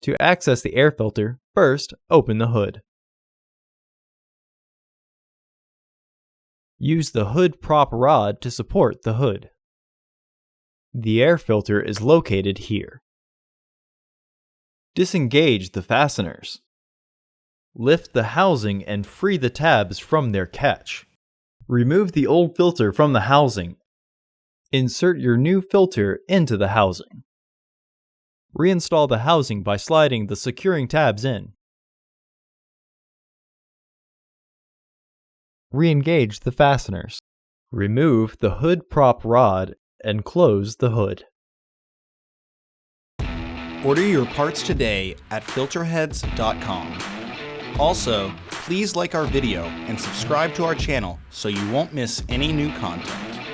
To access the air filter, first open the hood. Use the hood prop rod to support the hood. The air filter is located here. Disengage the fasteners. Lift the housing and free the tabs from their catch. Remove the old filter from the housing. Insert your new filter into the housing. Reinstall the housing by sliding the securing tabs in. Re-engage the fasteners. Remove the hood prop rod and close the hood. Order your parts today at filterheads.com. Also, please like our video and subscribe to our channel so you won't miss any new content.